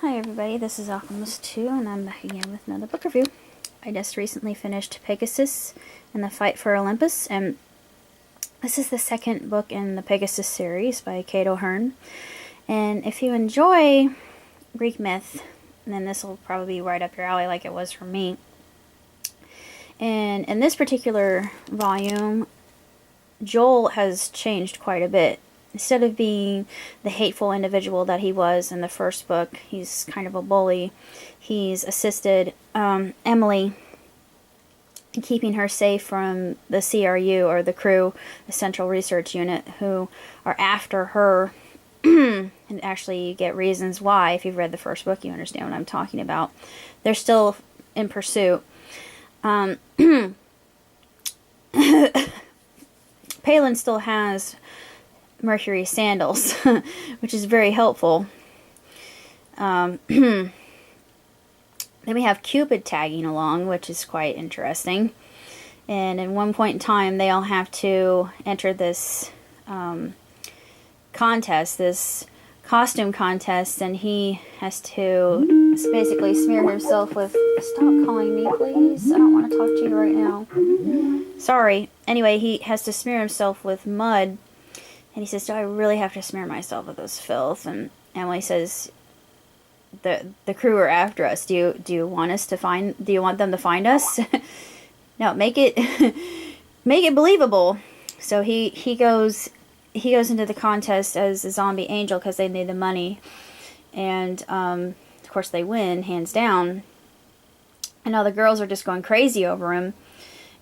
Hi everybody, this is Alchemist 2 and I'm back again with another book review. I just recently finished Pegasus and the Fight for Olympus, and this is the second book in the Pegasus series by Kate O'Hearn. And if you enjoy Greek myth, then this will probably be right up your alley like it was for me. And in this particular volume, Joel has changed quite a bit. Instead of being the hateful individual that he was in the first book, he's kind of a bully. He's assisted Emily in keeping her safe from the CRU, or the crew, the Central Research Unit, who are after her. And actually you get reasons why. If you've read the first book, you understand what I'm talking about. They're still in pursuit. Palin still has Mercury sandals, which is very helpful. Then we have Cupid tagging along, which is quite interesting. And at one point in time, they all have to enter this contest, this costume contest, and he has to basically smear himself with... Stop calling me, please. I don't want to talk to you right now. Sorry. Anyway, he has to smear himself with mud. And he says, do I really have to smear myself with this filth? And Emily says, the crew are after us. Do you want them to find us? No, make it believable. So he goes into the contest as a zombie angel because they need the money. And of course they win, hands down. And all the girls are just going crazy over him.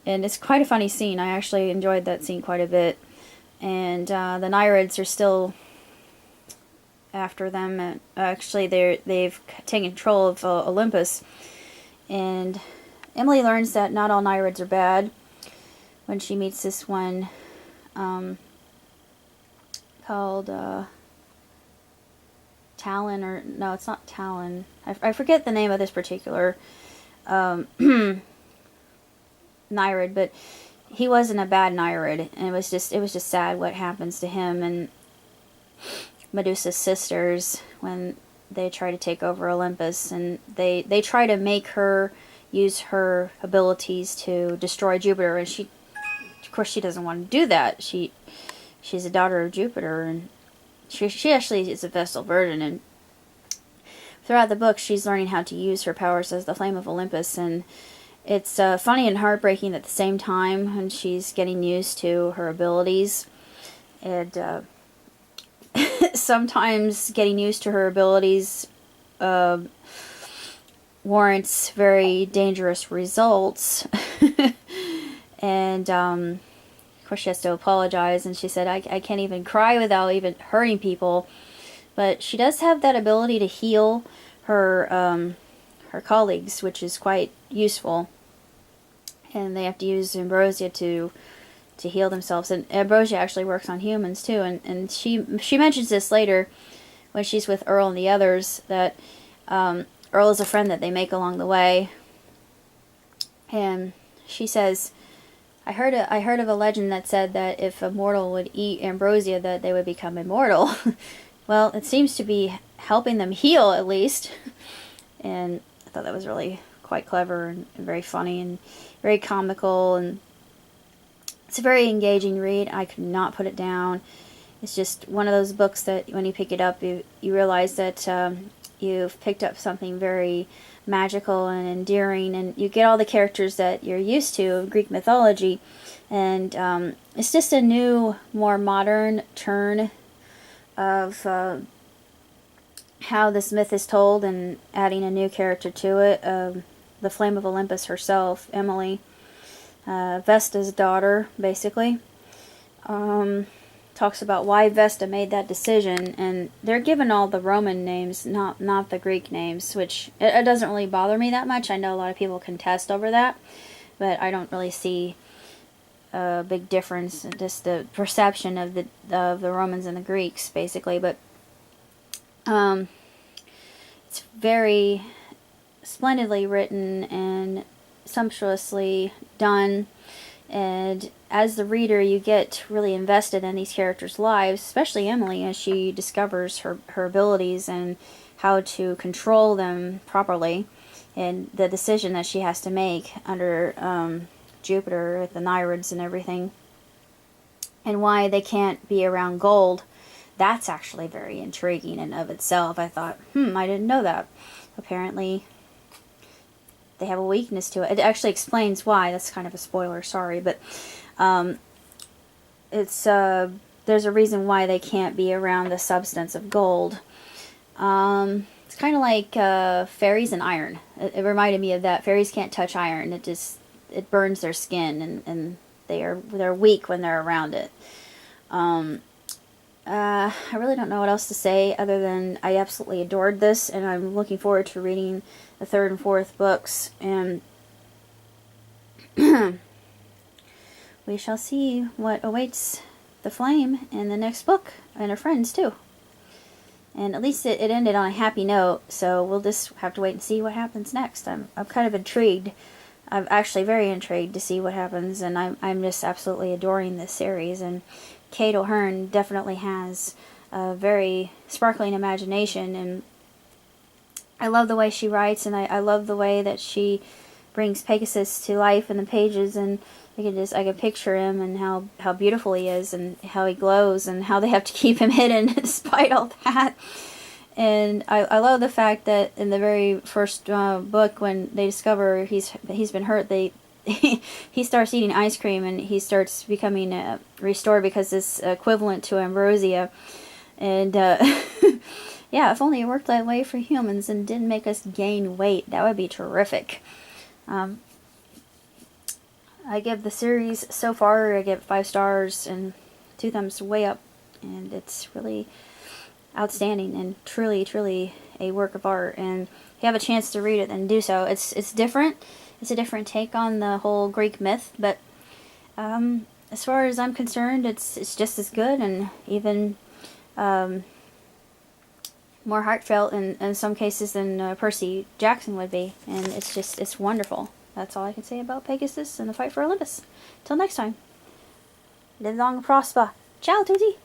And it's quite a funny scene. I actually enjoyed that scene quite a bit. And the Nirads are still after them. And actually, they've taken control of Olympus. And Emily learns that not all Nirads are bad when she meets this one called Talon, or no, it's not Talon. I forget the name of this particular Nirad, but he wasn't a bad Nirad, and it was just sad what happens to him and Medusa's sisters when they try to take over Olympus, and they try to make her use her abilities to destroy Jupiter, and she, of course, she doesn't want to do that. She's a daughter of Jupiter, and she actually is a Vestal Virgin, and throughout the book she's learning how to use her powers as the Flame of Olympus, and it's funny and heartbreaking at the same time when she's getting used to her abilities. And sometimes getting used to her abilities warrants very dangerous results. And of course she has to apologize, and she said, I can't even cry without even hurting people. But she does have that ability to heal her colleagues, which is quite useful. And they have to use ambrosia to heal themselves. And ambrosia actually works on humans too. And she mentions this later when she's with Earl and the others, that Earl is a friend that they make along the way. And she says, I heard of a legend that said that if a mortal would eat ambrosia, that they would become immortal. Well, it seems to be helping them heal, at least. And I thought that was really quite clever and very funny and very comical, and it's a very engaging read. I could not put it down. It's just one of those books that when you pick it up, you realize that you've picked up something very magical and endearing, and you get all the characters that you're used to of Greek mythology, and it's just a new, more modern turn of how this myth is told, and adding a new character to it, the Flame of Olympus herself, Emily, Vesta's daughter, basically. Talks about why Vesta made that decision, and they're given all the Roman names, not the Greek names, which it doesn't really bother me that much. I know a lot of people contest over that, but I don't really see a big difference, just the perception of the Romans and the Greeks, basically. But it's very splendidly written and sumptuously done, and as the reader you get really invested in these characters' lives, especially Emily, as she discovers her abilities and how to control them properly, and the decision that she has to make under Jupiter, the Nirads and everything, and why they can't be around gold. That's actually very intriguing in of itself. I thought, I didn't know that. Apparently, they have a weakness to it. It actually explains why. That's kind of a spoiler, sorry, but it's there's a reason why they can't be around the substance of gold. It's kind of like fairies and iron. It reminded me of that. Fairies can't touch iron. It burns their skin, and they're weak when they're around it. I really don't know what else to say other than I absolutely adored this, and I'm looking forward to reading the 3rd and 4th books, and we shall see what awaits the Flame in the next book, and her friends too. And at least it ended on a happy note, so we'll just have to wait and see what happens next. I'm kind of intrigued. I'm actually very intrigued to see what happens, and I'm just absolutely adoring this series. And Kate O'Hearn definitely has a very sparkling imagination, and I love the way she writes, and I love the way that she brings Pegasus to life in the pages, and I can picture him and how beautiful he is, and how he glows, and how they have to keep him hidden despite all that. And I love the fact that in the very first book, when they discover he's been hurt, he starts eating ice cream, and he starts becoming restored, because it's equivalent to ambrosia. And yeah, if only it worked that way for humans and didn't make us gain weight, that would be terrific. I give the series so far, I give 5 stars and 2 thumbs way up, and it's really outstanding and truly a work of art. And if you have a chance to read it, then do so. It's different. It's a different take on the whole Greek myth, but as far as I'm concerned, it's just as good, and even more heartfelt in some cases than Percy Jackson would be. And it's wonderful. That's all I can say about Pegasus and the fight for Olympus. Till next time, live long and prosper. Ciao, tutti!